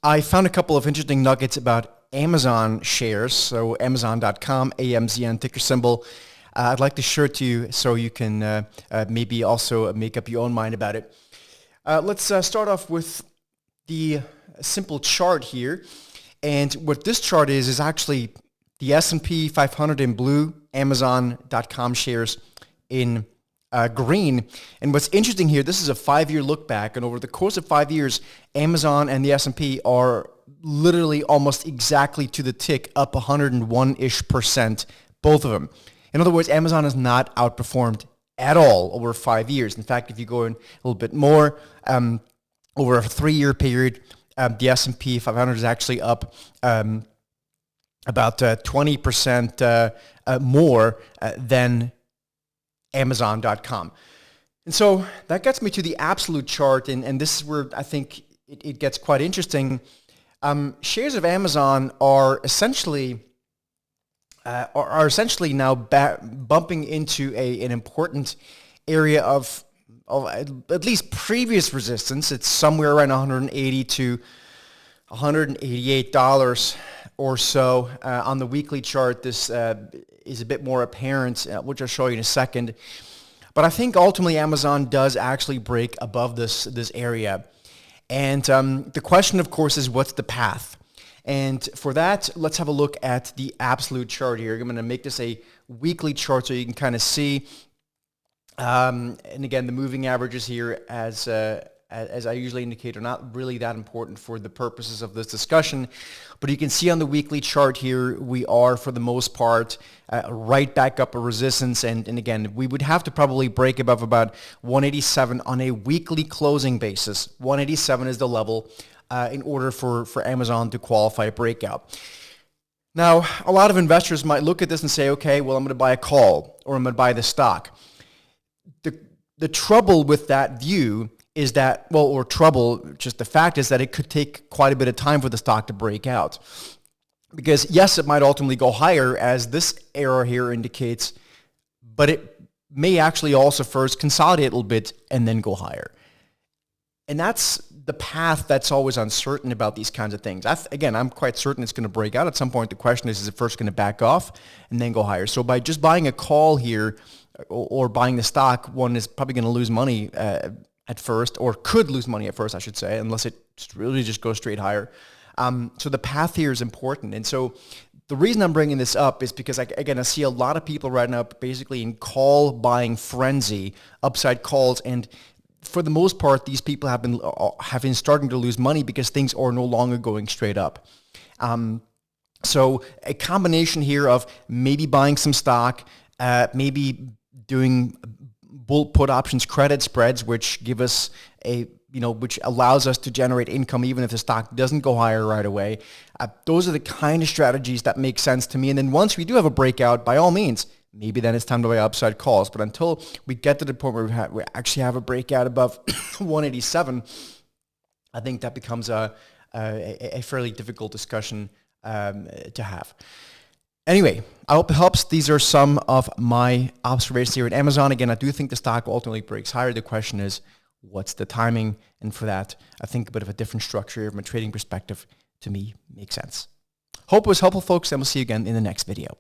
I found a couple of interesting nuggets about Amazon shares, so Amazon.com, AMZN ticker symbol. I'd like to share it to you so you can maybe also make up your own mind about it. Let's start off with the simple chart here. And what this chart is actually the S&P 500 in blue, Amazon.com shares in green. And what's interesting here, this is a 5-year look back, and over the course of 5 years, Amazon and the S&P are literally almost exactly to the tick up 101-ish%, both of them. In other words, Amazon has not outperformed at all over 5 years. In fact, if you go in a little bit more, over a 3-year period, the S&P 500 is actually up about 20% more than Amazon.com. And so that gets me to the absolute chart, and this is where I think it gets quite interesting. Shares of Amazon are essentially now bumping into an important area of at least previous resistance. It's somewhere around $180 to $188 or so. On the weekly chart, this is a bit more apparent, which I'll show you in a second. But I think ultimately Amazon does actually break above this area. And the question, of course, is what's the path? And for that, let's have a look at the absolute chart here. I'm going to make this a weekly chart so you can kind of see. And again, the moving averages here, as I usually indicate, are not really that important for the purposes of this discussion. But you can see on the weekly chart here, we are, for the most part, right back up a resistance. And again, we would have to probably break above about 187 on a weekly closing basis. 187 is the level in order for Amazon to qualify a breakout. Now, a lot of investors might look at this and say, okay, well, I'm going to buy a call or I'm going to buy the stock. The trouble with that view is that, just the fact is that it could take quite a bit of time for the stock to break out. Because yes, it might ultimately go higher, as this arrow here indicates, but it may actually also first consolidate a little bit and then go higher. And that's the path that's always uncertain about these kinds of things. I'm quite certain it's going to break out at some point. The question is it first going to back off and then go higher? So by just buying a call here or buying the stock, one is probably going to lose money at first, or could lose money at first, I should say, unless it really just goes straight higher. So the path here is important. And so the reason I'm bringing this up is because, I see a lot of people right now basically in call buying frenzy, upside calls, and for the most part, these people have been starting to lose money because things are no longer going straight up. So a combination here of maybe buying some stock, maybe doing put options credit spreads, which give us which allows us to generate income even if the stock doesn't go higher right away. Those are the kind of strategies that make sense to me. And then once we do have a breakout, by all means, maybe then it's time to buy upside calls. But until we get to the point where we actually have a breakout above 187, I think that becomes a fairly difficult discussion to have. Anyway, I hope it helps. These are some of my observations here at Amazon. Again, I do think the stock ultimately breaks higher. The question is, what's the timing? And for that, I think a bit of a different structure from a trading perspective, to me, makes sense. Hope it was helpful, folks, and we'll see you again in the next video.